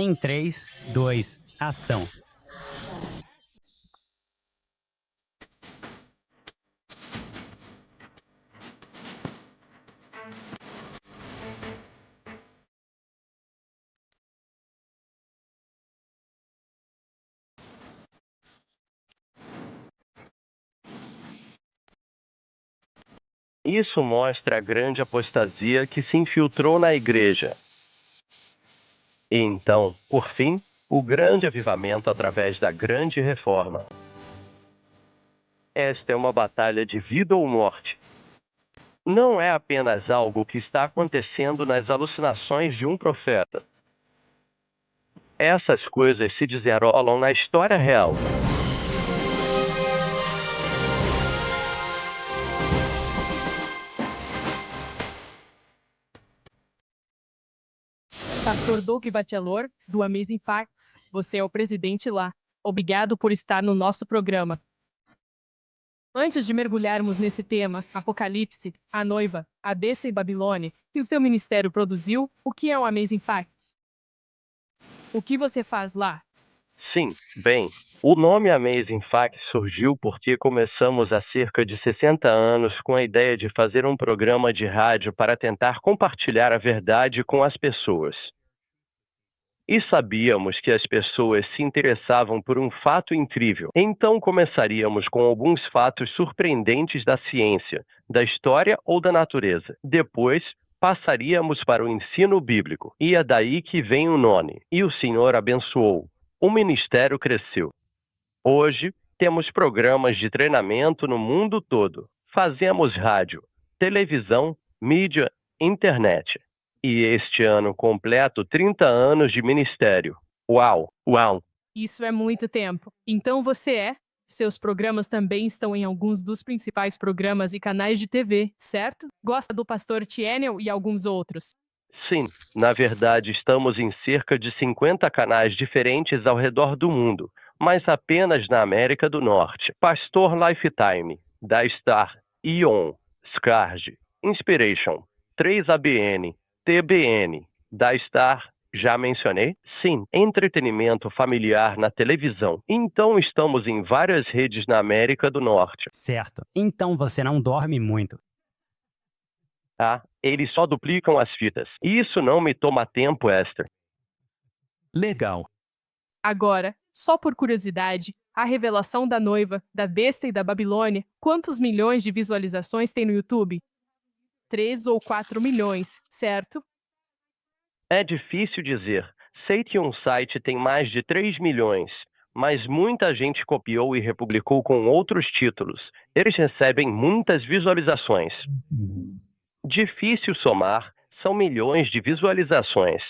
Em 3, 2, ação. Isso mostra a grande apostasia que se infiltrou na igreja. E então, por fim, o grande avivamento através da grande reforma. Esta é uma batalha de vida ou morte. Não é apenas algo que está acontecendo nas alucinações de um profeta. Essas coisas se desenrolam na história real. Pastor Doug Bachelor, do Amazing Facts, você é o presidente lá. Obrigado por estar no nosso programa. Antes de mergulharmos nesse tema, Apocalipse, a noiva, a besta e Babilônia, que o seu ministério produziu, o que é o Amazing Facts? O que você faz lá? Sim, bem, o nome Amazing Facts surgiu porque começamos há cerca de 60 anos com a ideia de fazer um programa de rádio para tentar compartilhar a verdade com as pessoas. E sabíamos que as pessoas se interessavam por um fato incrível. Então começaríamos com alguns fatos surpreendentes da ciência, da história ou da natureza. Depois, passaríamos para o ensino bíblico. E é daí que vem o nome. E o Senhor abençoou. O ministério cresceu. Hoje, temos programas de treinamento no mundo todo. Fazemos rádio, televisão, mídia, internet. E este ano completo 30 anos de ministério. Uau, uau! Isso é muito tempo. Então você é? Seus programas também estão em alguns dos principais programas e canais de TV, certo? Gosta do Pastor Tienel e alguns outros. Sim, na verdade estamos em cerca de 50 canais diferentes ao redor do mundo, mas apenas na América do Norte. Pastor Lifetime, da Star, Ion, Scarge, Inspiration, 3ABN, TBN, da Star, já mencionei? Sim, entretenimento familiar na televisão. Então estamos em várias redes na América do Norte. Certo. Então você não dorme muito. Ah, eles só duplicam as fitas. E isso não me toma tempo extra. Legal. Agora, só por curiosidade, a revelação da noiva, da besta e da Babilônia, quantos milhões de visualizações tem no YouTube? 3 ou 4 milhões, certo? É difícil dizer. Sei que um site tem mais de 3 milhões, mas muita gente copiou e republicou com outros títulos. Eles recebem muitas visualizações. Difícil somar, são milhões de visualizações.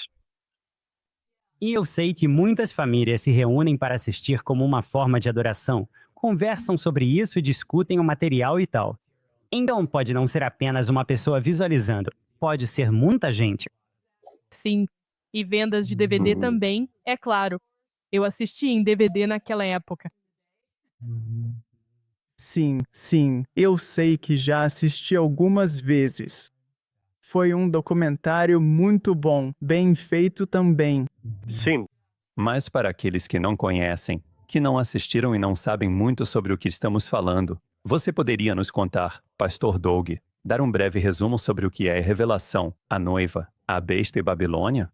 E eu sei que muitas famílias se reúnem para assistir como uma forma de adoração, conversam sobre isso e discutem o material e tal. Então pode não ser apenas uma pessoa visualizando, pode ser muita gente. Sim. E vendas de DVD também, é claro. Eu assisti em DVD naquela época. Sim, eu sei que já assisti algumas vezes. Foi um documentário muito bom, bem feito também. Sim, Mas para aqueles que não conhecem, que não assistiram e não sabem muito sobre o que estamos falando, você poderia nos contar, Pastor Doug, dar um breve resumo sobre o que é a revelação, a noiva, a besta e Babilônia?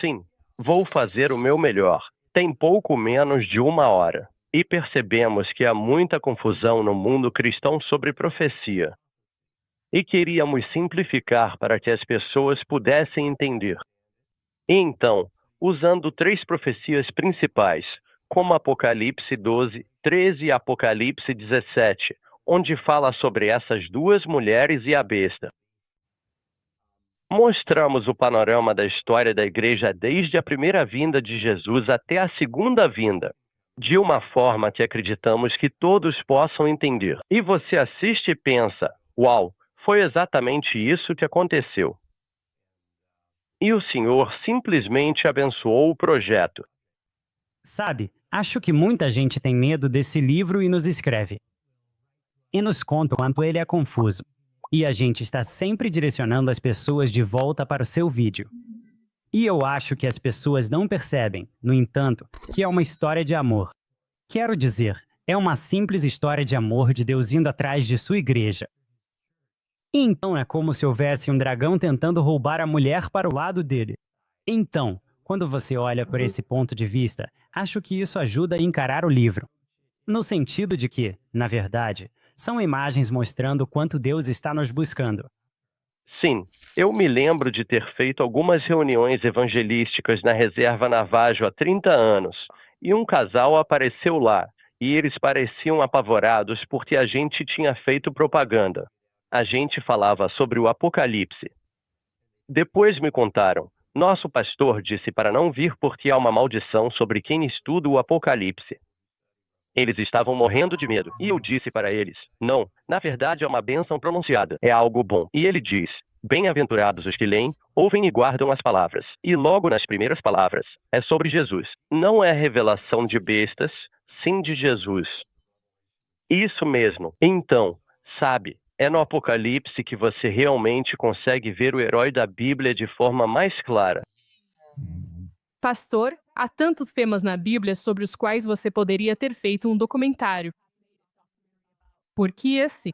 sim. Vou fazer o meu melhor. Tem pouco menos de 1 hora. E percebemos que há muita confusão no mundo cristão sobre profecia. E queríamos simplificar para que as pessoas pudessem entender. E então, usando 3 profecias principais, como Apocalipse 12, 13 e Apocalipse 17, onde fala sobre essas duas mulheres e a besta. Mostramos o panorama da história da igreja desde a primeira vinda de Jesus até a segunda vinda, de uma forma que acreditamos que todos possam entender. E você assiste e pensa, uau, foi exatamente isso que aconteceu. E o Senhor simplesmente abençoou o projeto. Sabe, acho que muita gente tem medo desse livro e nos escreve. E nos conta o quanto ele é confuso. E a gente está sempre direcionando as pessoas de volta para o seu vídeo. E eu acho que as pessoas não percebem, no entanto, que é uma história de amor. Quero dizer, é uma simples história de amor de Deus indo atrás de sua igreja. E então é como se houvesse um dragão tentando roubar a mulher para o lado dele. Então, quando você olha por esse ponto de vista, acho que isso ajuda a encarar o livro. No sentido de que, na verdade, são imagens mostrando quanto Deus está nos buscando. Sim, eu me lembro de ter feito algumas reuniões evangelísticas na reserva Navajo há 30 anos, e um casal apareceu lá, e eles pareciam apavorados porque a gente tinha feito propaganda. A gente falava sobre o Apocalipse. Depois me contaram, nosso pastor disse para não vir porque há uma maldição sobre quem estuda o Apocalipse. Eles estavam morrendo de medo, e eu disse para eles, não, na verdade é uma bênção pronunciada, é algo bom. E ele diz, bem-aventurados os que leem, ouvem e guardam as palavras. E logo nas primeiras palavras, é sobre Jesus. Não é revelação de bestas, sim de Jesus. Isso mesmo. Então, sabe, é no Apocalipse que você realmente consegue ver o herói da Bíblia de forma mais clara. Pastor, há tantos temas na Bíblia sobre os quais você poderia ter feito um documentário. Por que esse?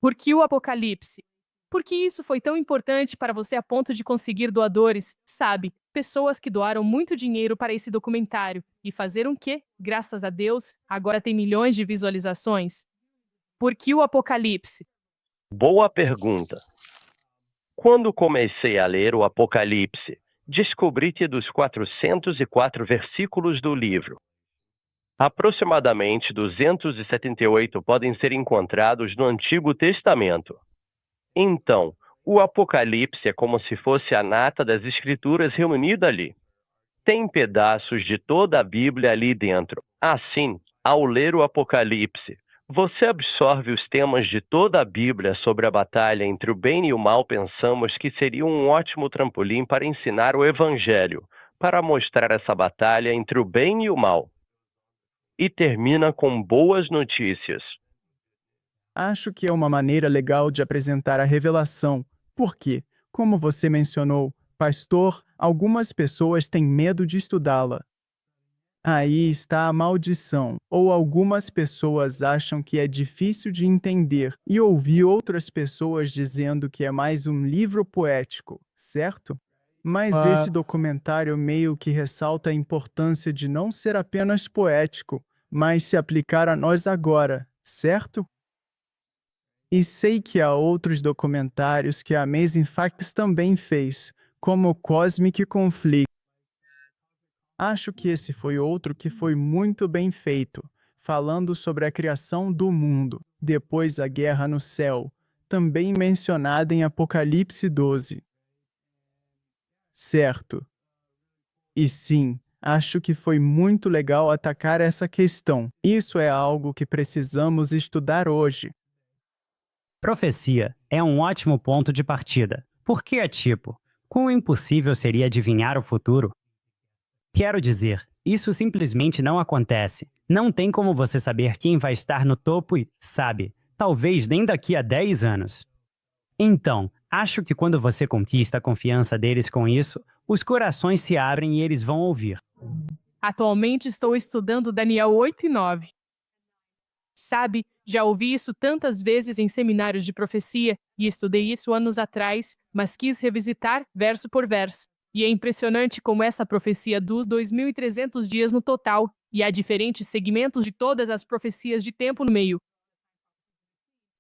Por que o Apocalipse? Por que isso foi tão importante para você a ponto de conseguir doadores, sabe? Pessoas que doaram muito dinheiro para esse documentário e fazeram que, graças a Deus, agora tem milhões de visualizações. Por que o Apocalipse? Boa pergunta. Quando comecei a ler o Apocalipse, descobri que dos 404 versículos do livro, aproximadamente 278 podem ser encontrados no Antigo Testamento. Então, o Apocalipse é como se fosse a nata das Escrituras reunida ali. Tem pedaços de toda a Bíblia ali dentro. Assim, ao ler o Apocalipse, você absorve os temas de toda a Bíblia sobre a batalha entre o bem e o mal. Pensamos que seria um ótimo trampolim para ensinar o Evangelho, para mostrar essa batalha entre o bem e o mal. E termina com boas notícias. Acho que é uma maneira legal de apresentar a revelação, porque, como você mencionou, pastor, algumas pessoas têm medo de estudá-la. Aí está a maldição, ou algumas pessoas acham que é difícil de entender e ouvi outras pessoas dizendo que é mais um livro poético, certo? Mas esse documentário meio que ressalta a importância de não ser apenas poético, mas se aplicar a nós agora, certo? E sei que há outros documentários que a Amazing Facts também fez, como Cosmic Conflict. Acho que esse foi outro que foi muito bem feito, falando sobre a criação do mundo, depois a guerra no céu, também mencionada em Apocalipse 12. Certo. E sim, acho que foi muito legal atacar essa questão. Isso é algo que precisamos estudar hoje. Profecia é um ótimo ponto de partida, porque é tipo, quão impossível seria adivinhar o futuro? Quero dizer, isso simplesmente não acontece. Não tem como você saber quem vai estar no topo e, sabe, talvez nem daqui a 10 anos. Então, acho que quando você conquista a confiança deles com isso, os corações se abrem e eles vão ouvir. Atualmente estou estudando Daniel 8 e 9. Sabe, já ouvi isso tantas vezes em seminários de profecia e estudei isso anos atrás, mas quis revisitar verso por verso. E é impressionante como essa profecia dos 2.300 dias no total, e há diferentes segmentos de todas as profecias de tempo no meio.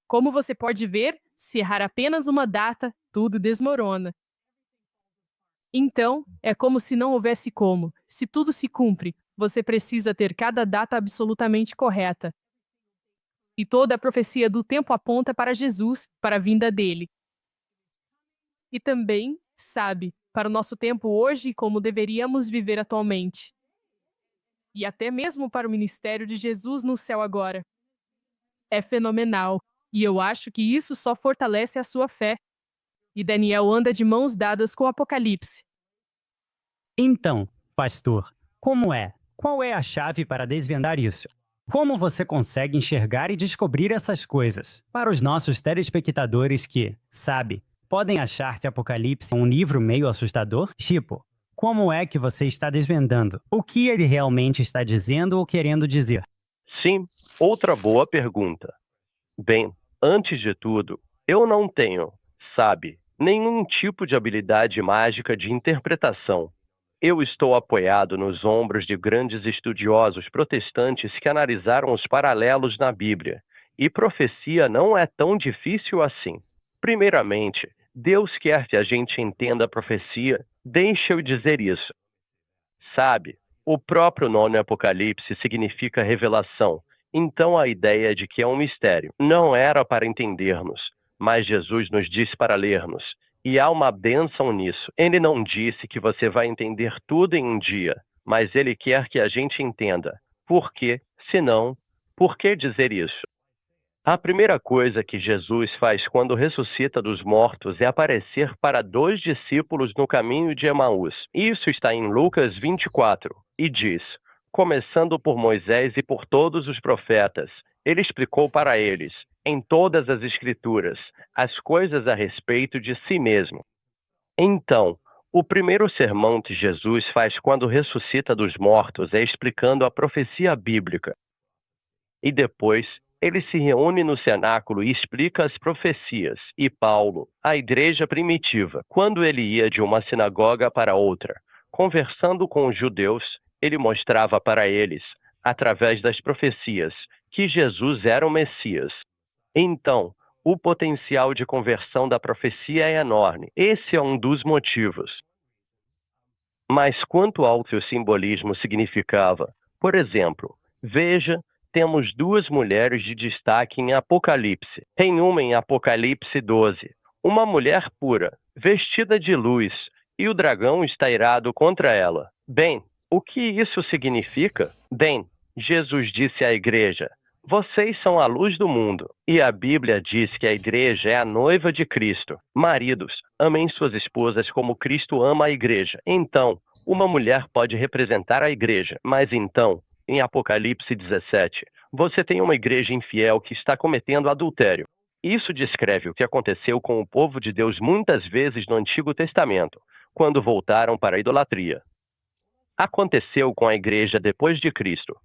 Como você pode ver, se errar apenas uma data, tudo desmorona. Então, é como se não houvesse como. Se tudo se cumpre, você precisa ter cada data absolutamente correta. E toda a profecia do tempo aponta para Jesus, para a vinda dele. E também, sabe, para o nosso tempo hoje e como deveríamos viver atualmente. E até mesmo para o ministério de Jesus no céu agora. É fenomenal, e eu acho que isso só fortalece a sua fé. E Daniel anda de mãos dadas com o Apocalipse. Então, pastor, como é? Qual é a chave para desvendar isso? Como você consegue enxergar e descobrir essas coisas? Para os nossos telespectadores que, sabe, podem achar que Apocalipse é um livro meio assustador? Tipo, como é que você está desvendando? O que ele realmente está dizendo ou querendo dizer? Sim, outra boa pergunta. Bem, antes de tudo, eu não tenho, sabe, nenhum tipo de habilidade mágica de interpretação. Eu estou apoiado nos ombros de grandes estudiosos protestantes que analisaram os paralelos na Bíblia. E profecia não é tão difícil assim. Primeiramente, Deus quer que a gente entenda a profecia. Deixa eu dizer isso. Sabe, o próprio nome Apocalipse significa revelação. Então a ideia de que é um mistério não era para entendermos, mas Jesus nos disse para lermos. E há uma bênção nisso. Ele não disse que você vai entender tudo em um dia, mas ele quer que a gente entenda. Por quê? Se não, por que dizer isso? A primeira coisa que Jesus faz quando ressuscita dos mortos é aparecer para 2 discípulos no caminho de Emaús. Isso está em Lucas 24, e diz: começando por Moisés e por todos os profetas, ele explicou para eles, em todas as Escrituras, as coisas a respeito de si mesmo. Então, o primeiro sermão que Jesus faz quando ressuscita dos mortos é explicando a profecia bíblica. E depois, ele se reúne no cenáculo e explica as profecias. E Paulo, a igreja primitiva, quando ele ia de uma sinagoga para outra, conversando com os judeus, ele mostrava para eles, através das profecias, que Jesus era o Messias. Então, o potencial de conversão da profecia é enorme. Esse é um dos motivos. Mas quanto ao que o simbolismo significava, por exemplo, veja, temos 2 mulheres de destaque em Apocalipse. Tem uma em Apocalipse 12, uma mulher pura, vestida de luz, e o dragão está irado contra ela. Bem, o que isso significa? Bem, Jesus disse à igreja: vocês são a luz do mundo. E a Bíblia diz que a igreja é a noiva de Cristo. Maridos, amem suas esposas como Cristo ama a igreja. Então, uma mulher pode representar a igreja, mas então, em Apocalipse 17, você tem uma igreja infiel que está cometendo adultério. Isso descreve o que aconteceu com o povo de Deus muitas vezes no Antigo Testamento, quando voltaram para a idolatria. Aconteceu com a igreja depois de Cristo.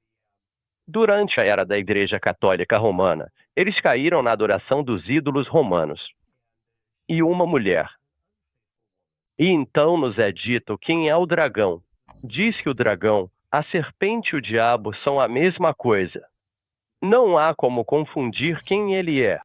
Durante a era da Igreja Católica Romana, eles caíram na adoração dos ídolos romanos. E uma mulher. E então nos é dito quem é o dragão. Diz que o dragão, a serpente e o diabo são a mesma coisa. Não há como confundir quem ele é.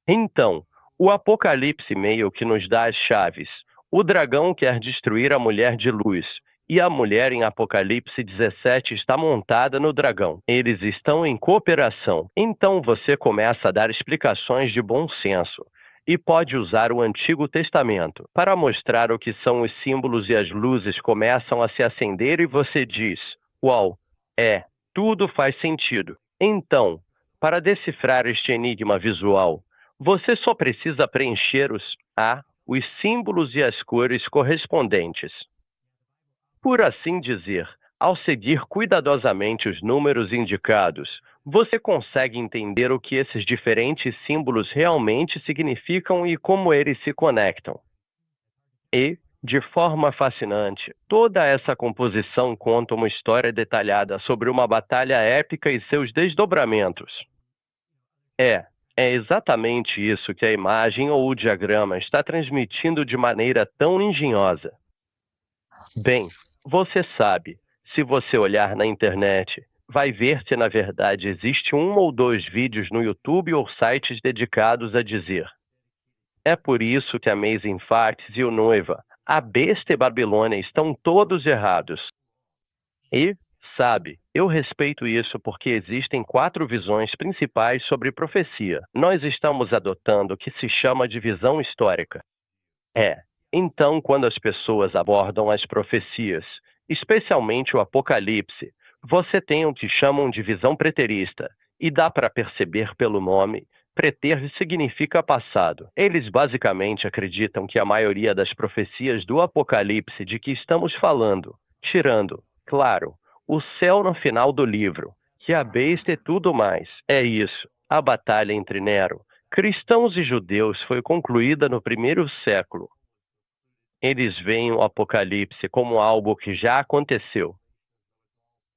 Então, o Apocalipse meio que nos dá as chaves. O dragão quer destruir a mulher de luz. E a mulher em Apocalipse 17 está montada no dragão. Eles estão em cooperação. Então você começa a dar explicações de bom senso. E pode usar o Antigo Testamento para mostrar o que são os símbolos e as luzes começam a se acender e você diz: uau, tudo faz sentido. Então, para decifrar este enigma visual, você só precisa preencher os símbolos e as cores correspondentes. Por assim dizer, ao seguir cuidadosamente os números indicados, você consegue entender o que esses diferentes símbolos realmente significam e como eles se conectam. E, de forma fascinante, toda essa composição conta uma história detalhada sobre uma batalha épica e seus desdobramentos. É exatamente isso que a imagem ou o diagrama está transmitindo de maneira tão engenhosa. Bem, você sabe, se você olhar na internet, vai ver que na verdade existe 1 ou 2 vídeos no YouTube ou sites dedicados a dizer. É por isso que Amazing Facts e o Noiva, a Besta e Babilônia estão todos errados. E, sabe, eu respeito isso porque existem 4 visões principais sobre profecia. Nós estamos adotando o que se chama de visão histórica. Então, quando as pessoas abordam as profecias, especialmente o Apocalipse, você tem o que chamam de visão preterista, e dá para perceber pelo nome, preter significa passado. Eles basicamente acreditam que a maioria das profecias do Apocalipse de que estamos falando, tirando, claro, o céu no final do livro, que a besta e tudo mais, é isso, a batalha entre Nero, cristãos e judeus foi concluída no primeiro século. Eles veem o Apocalipse como algo que já aconteceu.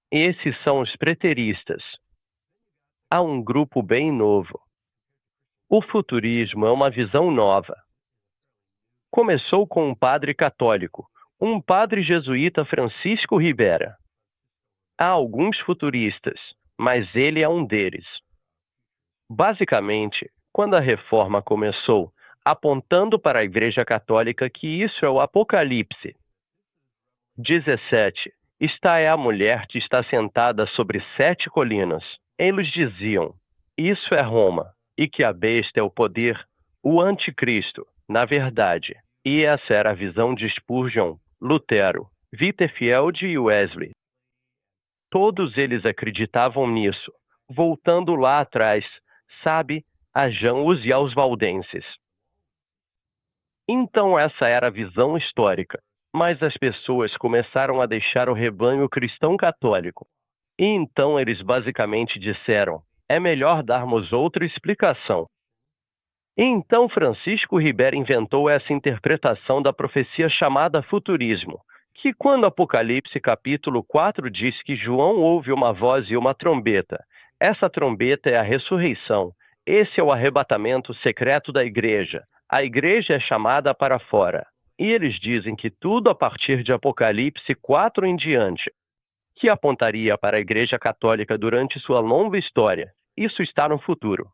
Esses são os preteristas. Há um grupo bem novo. O futurismo é uma visão nova. Começou com um padre católico, um padre jesuíta Francisco Ribera. Há alguns futuristas, mas ele é um deles. Basicamente, quando a reforma começou, apontando para a Igreja Católica que isso é o Apocalipse. 17. Esta é a mulher que está sentada sobre 7 colinas. Eles diziam, isso é Roma, e que a besta é o poder, o anticristo, na verdade. E essa era a visão de Spurgeon, Lutero, Whitefield e Wesley. Todos eles acreditavam nisso, voltando lá atrás, sabe, a Jean Hus e aos valdenses. Então essa era a visão histórica, mas as pessoas começaram a deixar o rebanho cristão católico. E então eles basicamente disseram, é melhor darmos outra explicação. E então Francisco Ribera inventou essa interpretação da profecia chamada futurismo, que quando Apocalipse capítulo 4 diz que João ouve uma voz e uma trombeta, essa trombeta é a ressurreição, esse é o arrebatamento secreto da igreja. A igreja é chamada para fora. E eles dizem que tudo a partir de Apocalipse 4 em diante, que apontaria para a Igreja Católica durante sua longa história, isso está no futuro.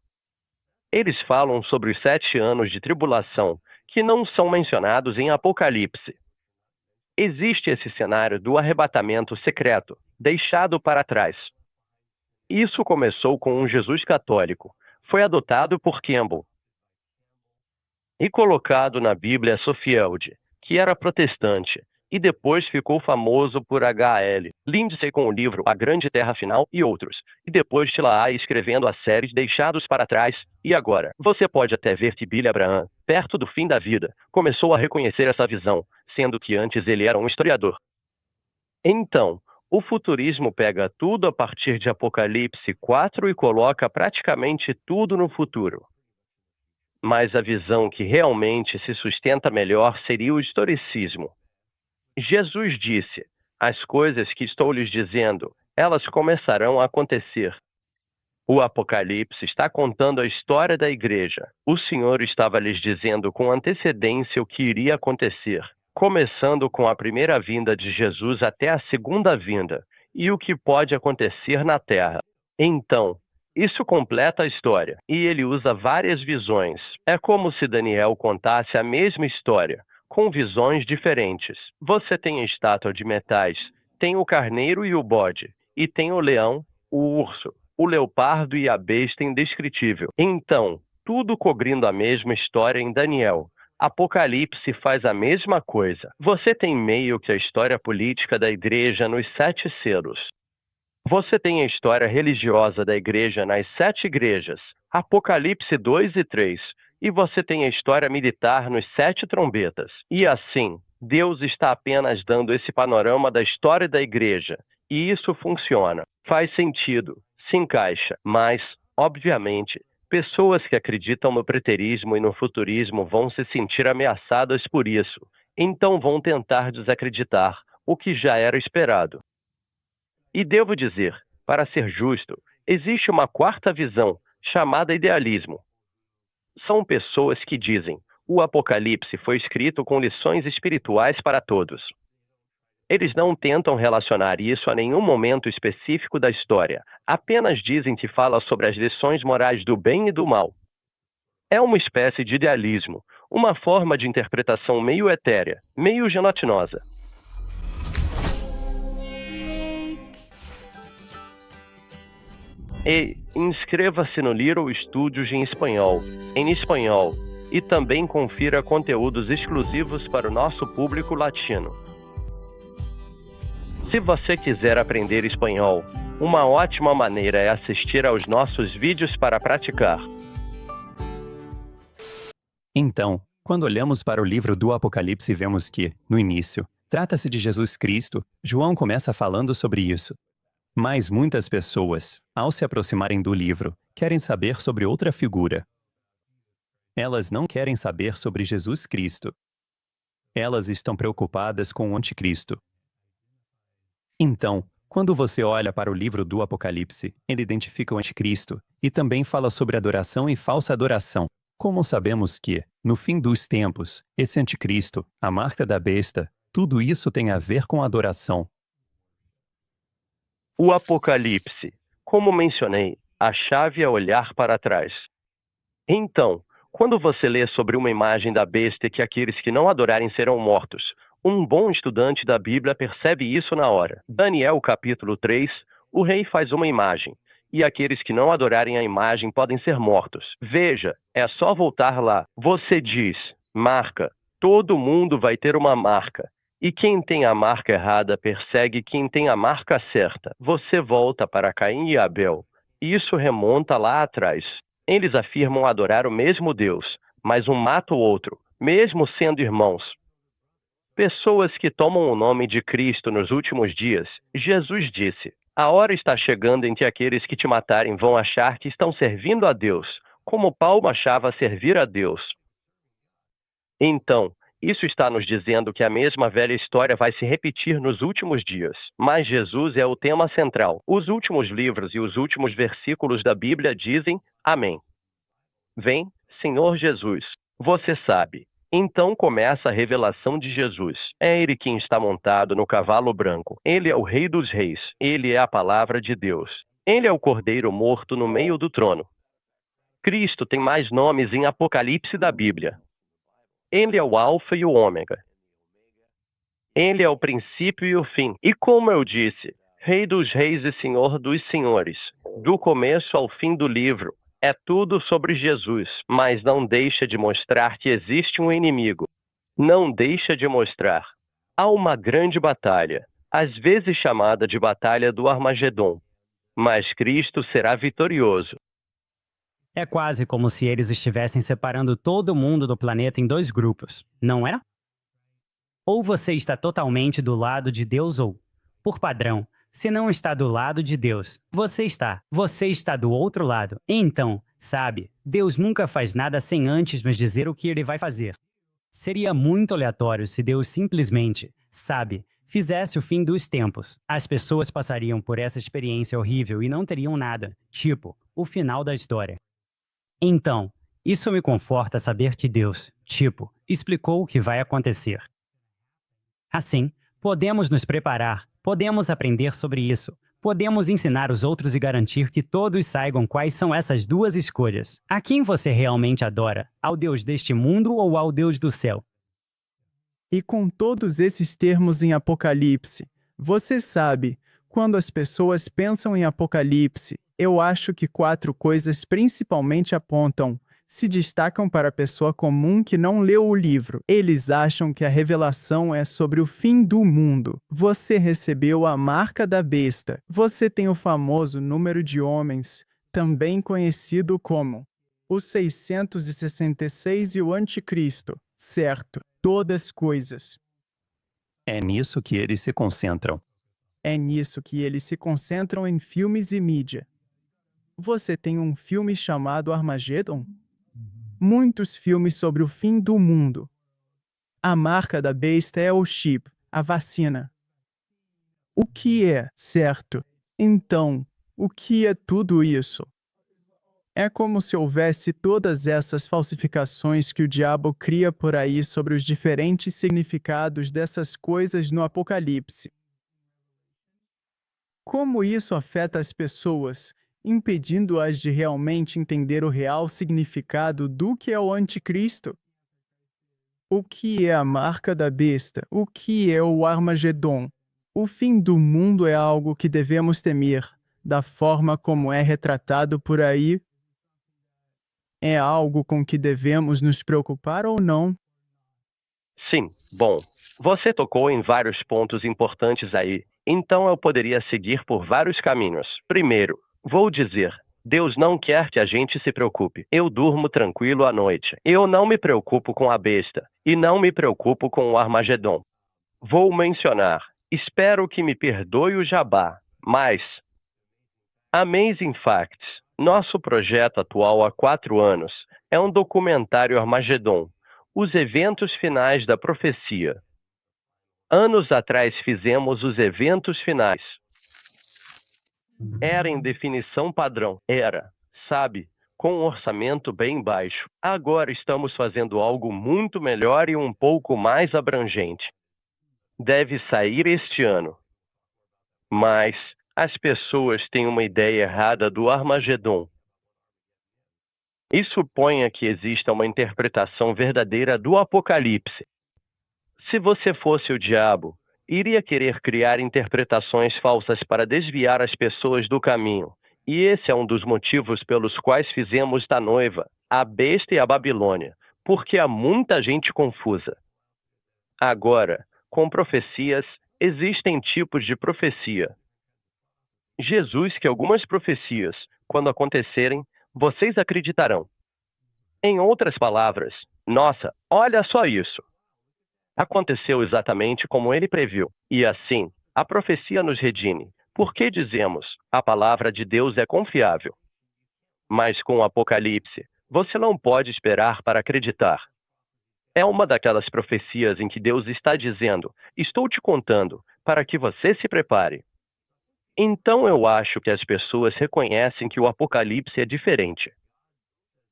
Eles falam sobre os 7 anos de tribulação, que não são mencionados em Apocalipse. Existe esse cenário do arrebatamento secreto, deixado para trás. Isso começou com um Jesus católico, foi adotado por Campbell e colocado na Bíblia Scofield, que era protestante, e depois ficou famoso por H.L. Lindsay com o livro A Grande Terra Final e outros, e depois Tila escrevendo as séries Deixados para Trás, e agora. Você pode até ver que Billy Abraham, perto do fim da vida, começou a reconhecer essa visão, sendo que antes ele era um historiador. Então, o futurismo pega tudo a partir de Apocalipse 4 e coloca praticamente tudo no futuro. Mas a visão que realmente se sustenta melhor seria o historicismo. Jesus disse, as coisas que estou lhes dizendo, elas começarão a acontecer. O Apocalipse está contando a história da igreja. O Senhor estava lhes dizendo com antecedência o que iria acontecer, começando com a primeira vinda de Jesus até a segunda vinda, e o que pode acontecer na terra. Então, isso completa a história, e ele usa várias visões. É como se Daniel contasse a mesma história, com visões diferentes. Você tem a estátua de metais, tem o carneiro e o bode, e tem o leão, o urso, o leopardo e a besta indescritível. Então, tudo cobrindo a mesma história em Daniel. Apocalipse faz a mesma coisa. Você tem meio que a história política da igreja nos 7 selos. Você tem a história religiosa da igreja nas 7 igrejas, Apocalipse 2 e 3, e você tem a história militar nos 7 trombetas. E assim, Deus está apenas dando esse panorama da história da igreja, e isso funciona, faz sentido, se encaixa, mas, obviamente, pessoas que acreditam no preterismo e no futurismo vão se sentir ameaçadas por isso, então vão tentar desacreditar, o que já era esperado. E devo dizer, para ser justo, existe uma quarta visão, chamada idealismo. São pessoas que dizem, o Apocalipse foi escrito com lições espirituais para todos. Eles não tentam relacionar isso a nenhum momento específico da história, apenas dizem que fala sobre as lições morais do bem e do mal. É uma espécie de idealismo, uma forma de interpretação meio etérea, meio gelatinosa. E inscreva-se no Little Studios em espanhol, e também confira conteúdos exclusivos para o nosso público latino. Se você quiser aprender espanhol, uma ótima maneira é assistir aos nossos vídeos para praticar. Então, quando olhamos para o livro do Apocalipse, vemos que, no início, trata-se de Jesus Cristo. João começa falando sobre isso. Mas muitas pessoas, ao se aproximarem do livro, querem saber sobre outra figura. Elas não querem saber sobre Jesus Cristo. Elas estão preocupadas com o anticristo. Então, quando você olha para o livro do Apocalipse, ele identifica o anticristo e também fala sobre adoração e falsa adoração. Como sabemos que, no fim dos tempos, esse anticristo, a marca da besta, tudo isso tem a ver com adoração. O Apocalipse. Como mencionei, a chave é olhar para trás. Então, quando você lê sobre uma imagem da besta e que aqueles que não adorarem serão mortos, um bom estudante da Bíblia percebe isso na hora. Daniel capítulo 3, o rei faz uma imagem, e aqueles que não adorarem a imagem podem ser mortos. Veja, é só voltar lá. Você diz, marca. Todo mundo vai ter uma marca. E quem tem a marca errada persegue quem tem a marca certa. Você volta para Caim e Abel. Isso remonta lá atrás. Eles afirmam adorar o mesmo Deus, mas um mata o outro, mesmo sendo irmãos. Pessoas que tomam o nome de Cristo nos últimos dias, Jesus disse: a hora está chegando em que aqueles que te matarem vão achar que estão servindo a Deus, como Paulo achava servir a Deus. Então, isso está nos dizendo que a mesma velha história vai se repetir nos últimos dias. Mas Jesus é o tema central. Os últimos livros e os últimos versículos da Bíblia dizem Amém. Vem, Senhor Jesus. Você sabe. Então começa a revelação de Jesus. É Ele quem está montado no cavalo branco. Ele é o Rei dos Reis. Ele é a palavra de Deus. Ele é o Cordeiro morto no meio do trono. Cristo tem mais nomes em Apocalipse da Bíblia. Ele é o Alfa e o Ômega. Ele é o princípio e o fim. E como eu disse, Rei dos Reis e Senhor dos Senhores. Do começo ao fim do livro, é tudo sobre Jesus, mas não deixa de mostrar que existe um inimigo. Não deixa de mostrar. Há uma grande batalha, às vezes chamada de Batalha do Armagedon. Mas Cristo será vitorioso. É quase como se eles estivessem separando todo mundo do planeta em dois grupos, não é? Ou você está totalmente do lado de Deus ou, por padrão, se não está do lado de Deus, você está do outro lado. Então, sabe, Deus nunca faz nada sem antes nos dizer o que ele vai fazer. Seria muito aleatório se Deus simplesmente, sabe, fizesse o fim dos tempos. As pessoas passariam por essa experiência horrível e não teriam nada, tipo, o final da história. Então, isso me conforta saber que Deus, explicou o que vai acontecer. Assim, podemos nos preparar, podemos aprender sobre isso, podemos ensinar os outros e garantir que todos saibam quais são essas duas escolhas. A quem você realmente adora? Ao Deus deste mundo ou ao Deus do céu? E com todos esses termos em Apocalipse, você sabe, quando as pessoas pensam em Apocalipse, eu acho que 4 coisas principalmente apontam, se destacam para a pessoa comum que não leu o livro. Eles acham que a revelação é sobre o fim do mundo. Você recebeu a marca da besta. Você tem o famoso número de homens, também conhecido como os 666 e o anticristo, certo? Todas coisas. É nisso que eles se concentram. É nisso que eles se concentram em filmes e mídia. Você tem um filme chamado Armageddon? Muitos filmes sobre o fim do mundo. A marca da besta é o chip, a vacina. O que é, certo? Então, o que é tudo isso? É como se houvesse todas essas falsificações que o diabo cria por aí sobre os diferentes significados dessas coisas no Apocalipse. Como isso afeta as pessoas, impedindo-as de realmente entender o real significado do que é o anticristo? O que é a marca da besta? O que é o Armagedon? O fim do mundo é algo que devemos temer, da forma como é retratado por aí? É algo com que devemos nos preocupar ou não? Sim, bom, você tocou em vários pontos importantes aí, então eu poderia seguir por vários caminhos. Primeiro, vou dizer, Deus não quer que a gente se preocupe. Eu durmo tranquilo à noite. Eu não me preocupo com a besta e não me preocupo com o Armagedon. Vou mencionar, espero que me perdoe o jabá, mas Amazing Facts, nosso projeto atual há 4 anos, É um documentário Armagedon, os eventos finais da profecia. Anos atrás fizemos os eventos finais. Era em definição padrão. Era, sabe, com um orçamento bem baixo. Agora estamos fazendo algo muito melhor e um pouco mais abrangente. Deve sair este ano. Mas as pessoas têm uma ideia errada do Armagedon. E suponha que exista uma interpretação verdadeira do Apocalipse. Se você fosse o diabo, iria querer criar interpretações falsas para desviar as pessoas do caminho. E esse é um dos motivos pelos quais fizemos da noiva a besta e a Babilônia, porque há muita gente confusa. Agora, com profecias, existem tipos de profecia. Jesus que algumas profecias, quando acontecerem, vocês acreditarão. Em outras palavras, nossa, olha só isso. Aconteceu exatamente como ele previu, e assim, a profecia nos redime. Porque dizemos, a palavra de Deus é confiável. Mas com o Apocalipse, você não pode esperar para acreditar. É uma daquelas profecias em que Deus está dizendo, estou te contando, para que você se prepare. Então eu acho que as pessoas reconhecem que o Apocalipse é diferente.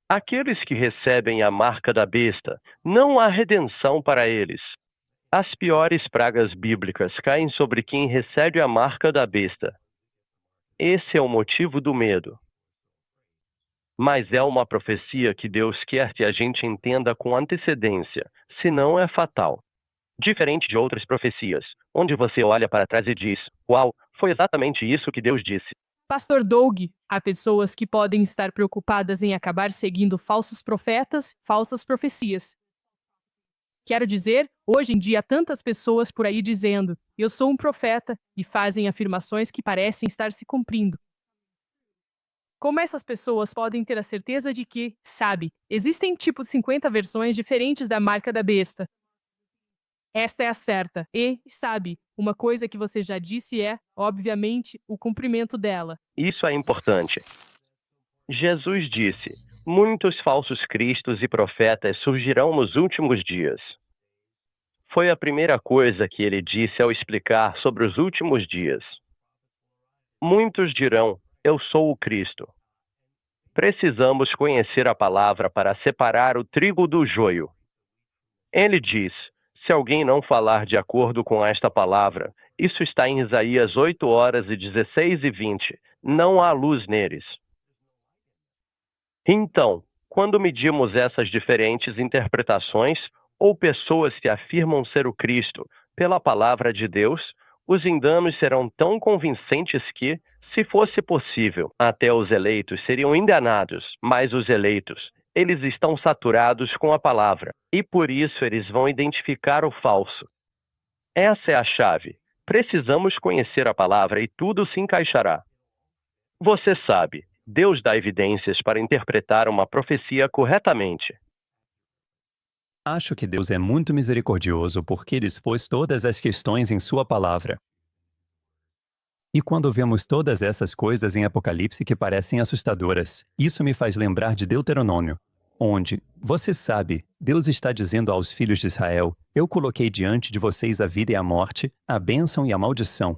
Aqueles que recebem a marca da besta, não há redenção para eles. As piores pragas bíblicas caem sobre quem recebe a marca da besta. Esse é o motivo do medo. Mas é uma profecia que Deus quer que a gente entenda com antecedência, senão é fatal. Diferente de outras profecias, onde você olha para trás e diz, uau, foi exatamente isso que Deus disse. Pastor Doug, há pessoas que podem estar preocupadas em acabar seguindo falsos profetas, falsas profecias. Quero dizer, hoje em dia há tantas pessoas por aí dizendo, eu sou um profeta, e fazem afirmações que parecem estar se cumprindo. Como essas pessoas podem ter a certeza de que, sabe, existem tipo 50 versões diferentes da marca da besta? Esta é a certa. E, sabe, uma coisa que você já disse é, obviamente, o cumprimento dela. Isso é importante. Jesus disse, muitos falsos cristos e profetas surgirão nos últimos dias. Foi a primeira coisa que ele disse ao explicar sobre os últimos dias. Muitos dirão, eu sou o Cristo. Precisamos conhecer a palavra para separar o trigo do joio. Ele diz, se alguém não falar de acordo com esta palavra, isso está em Isaías 8:16-20, não há luz neles. Então, quando medimos essas diferentes interpretações, ou pessoas que afirmam ser o Cristo pela palavra de Deus, os enganos serão tão convincentes que, se fosse possível, até os eleitos seriam enganados, mas os eleitos, eles estão saturados com a palavra, e por isso eles vão identificar o falso. Essa é a chave. Precisamos conhecer a palavra e tudo se encaixará. Você sabe, Deus dá evidências para interpretar uma profecia corretamente. Acho que Deus é muito misericordioso porque Ele expôs todas as questões em Sua palavra. E quando vemos todas essas coisas em Apocalipse que parecem assustadoras, isso me faz lembrar de Deuteronômio, onde, você sabe, Deus está dizendo aos filhos de Israel, eu coloquei diante de vocês a vida e a morte, a bênção e a maldição.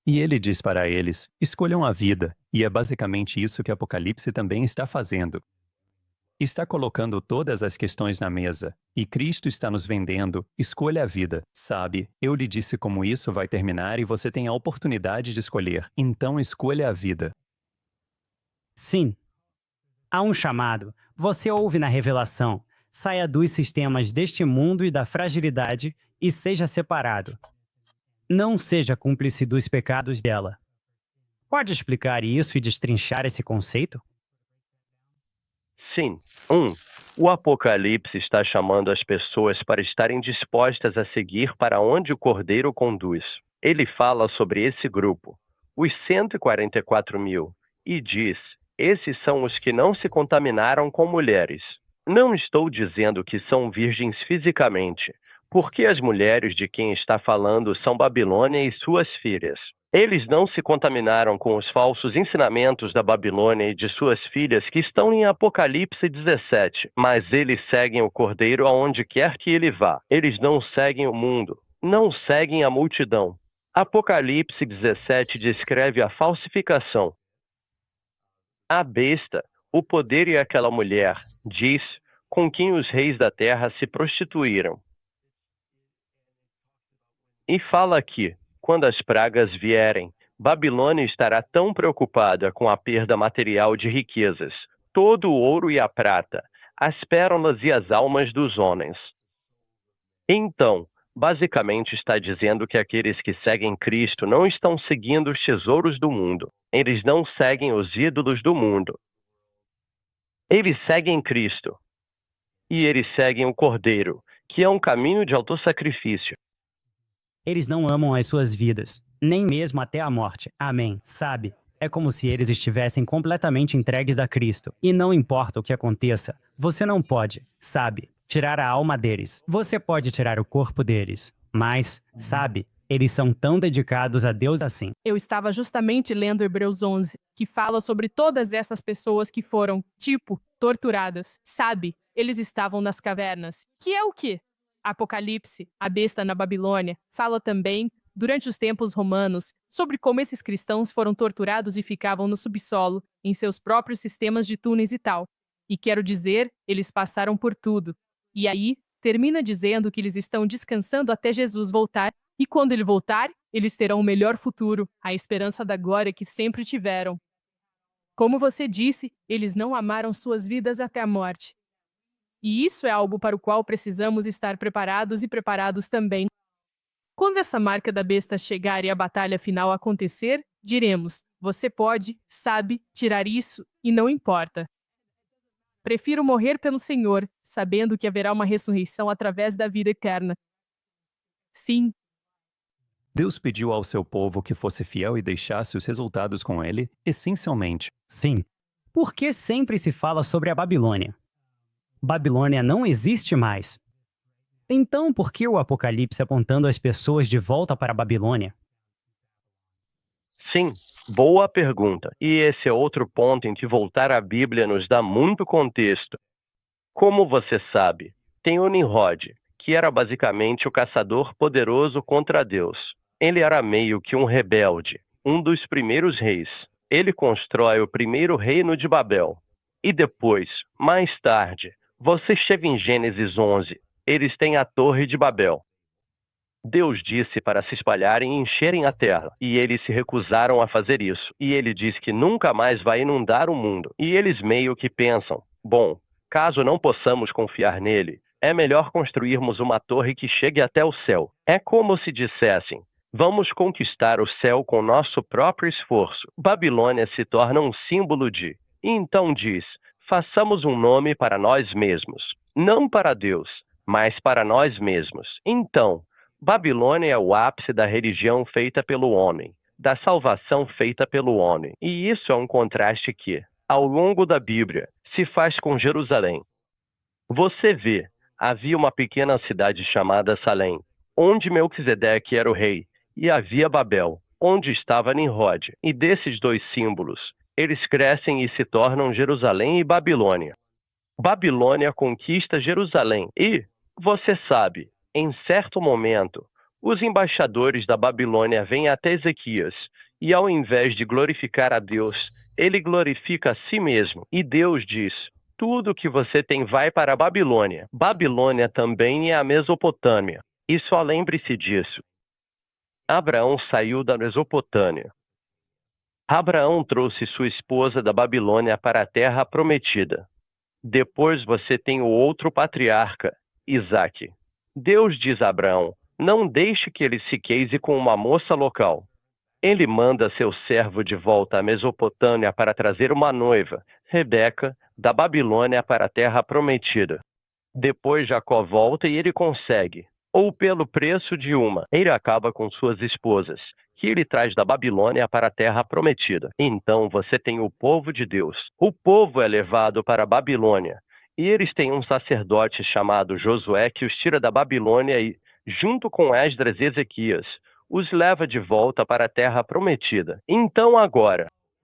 E ele diz para eles, escolham a vida, e é basicamente isso que Apocalipse também está fazendo. Está colocando todas as questões na mesa, e Cristo está nos vendendo, escolha a vida. Sabe, eu lhe disse como isso vai terminar e você tem a oportunidade de escolher, então escolha a vida. Sim. Há um chamado. Você ouve na revelação. Saia dos sistemas deste mundo e da fragilidade e seja separado. Não seja cúmplice dos pecados dela. Pode explicar isso e destrinchar esse conceito? Sim. O Apocalipse está chamando as pessoas para estarem dispostas a seguir para onde o Cordeiro conduz. Ele fala sobre esse grupo, os 144.000, e diz, esses são os que não se contaminaram com mulheres. Não estou dizendo que são virgens fisicamente, Porque as mulheres de quem está falando são Babilônia e suas filhas. Eles não se contaminaram com os falsos ensinamentos da Babilônia e de suas filhas que estão em Apocalipse 17, mas eles seguem o Cordeiro aonde quer que ele vá. Eles não seguem o mundo, não seguem a multidão. Apocalipse 17 descreve a falsificação. A besta, o poder e aquela mulher, diz, com quem os reis da terra se prostituíram. E fala aqui, quando as pragas vierem, Babilônia estará tão preocupada com a perda material de riquezas, todo o ouro e a prata, as pérolas e as almas dos homens. Então, basicamente está dizendo que aqueles que seguem Cristo não estão seguindo os tesouros do mundo. Eles não seguem os ídolos do mundo. Eles seguem Cristo. E eles seguem o Cordeiro, que é um caminho de autossacrifício. Eles não amam as suas vidas, nem mesmo até a morte. Amém. Sabe? É como se eles estivessem completamente entregues a Cristo. E não importa o que aconteça, você não pode, sabe, tirar a alma deles. Você pode tirar o corpo deles, mas, sabe, eles são tão dedicados a Deus assim. Eu estava justamente lendo Hebreus 11, que fala sobre todas essas pessoas que foram, torturadas. Sabe, eles estavam nas cavernas. Que é o quê? Apocalipse, a besta na Babilônia, fala também, durante os tempos romanos, sobre como esses cristãos foram torturados e ficavam no subsolo, em seus próprios sistemas de túneis e tal. E quero dizer, eles passaram por tudo. E aí, termina dizendo que eles estão descansando até Jesus voltar, e quando ele voltar, eles terão o melhor futuro, a esperança da glória que sempre tiveram. Como você disse, eles não amaram suas vidas até a morte. E isso é algo para o qual precisamos estar preparados e preparados também. Quando essa marca da besta chegar e a batalha final acontecer, diremos, você pode, sabe, tirar isso, e não importa. Prefiro morrer pelo Senhor, sabendo que haverá uma ressurreição através da vida eterna. Sim. Deus pediu ao seu povo que fosse fiel e deixasse os resultados com ele, essencialmente. Sim. Por que sempre se fala sobre a Babilônia? Babilônia não existe mais. Então, por que o Apocalipse apontando as pessoas de volta para a Babilônia? Sim, boa pergunta. E esse é outro ponto em que voltar à Bíblia nos dá muito contexto. Como você sabe, tem o Nimrod, que era basicamente o caçador poderoso contra Deus. Ele era meio que um rebelde, um dos primeiros reis. Ele constrói o primeiro reino de Babel. E depois, mais tarde, você chega em Gênesis 11, eles têm a Torre de Babel. Deus disse para se espalharem e encherem a terra, e eles se recusaram a fazer isso. E ele diz que nunca mais vai inundar o mundo. E eles meio que pensam, bom, caso não possamos confiar nele, é melhor construirmos uma torre que chegue até o céu. É como se dissessem, vamos conquistar o céu com nosso próprio esforço. Babilônia se torna um símbolo de... E então diz, façamos um nome para nós mesmos. Não para Deus, mas para nós mesmos. Então, Babilônia é o ápice da religião feita pelo homem, da salvação feita pelo homem. E isso é um contraste que, ao longo da Bíblia, se faz com Jerusalém. Você vê, havia uma pequena cidade chamada Salém, onde Melquisedeque era o rei, e havia Babel, onde estava Nimrod. E desses dois símbolos, eles crescem e se tornam Jerusalém e Babilônia. Babilônia conquista Jerusalém e, você sabe, em certo momento, os embaixadores da Babilônia vêm até Ezequias e, ao invés de glorificar a Deus, ele glorifica a si mesmo. E Deus diz, tudo que você tem vai para a Babilônia. Babilônia também é a Mesopotâmia. E só lembre-se disso. Abraão saiu da Mesopotâmia. Abraão trouxe sua esposa da Babilônia para a terra prometida. Depois você tem o outro patriarca, Isaque. Deus diz a Abraão, não deixe que ele se case com uma moça local. Ele manda seu servo de volta à Mesopotâmia para trazer uma noiva, Rebeca, da Babilônia para a terra prometida. Depois Jacó volta e ele consegue, ou pelo preço de uma, ele acaba com suas esposas, que ele traz da Babilônia para a terra prometida. Então você tem o povo de Deus. O povo é levado para a Babilônia, E eles têm um sacerdote chamado Josué que os tira da Babilônia e, junto com Esdras e Ezequias, os leva de volta para a terra prometida. Então agora,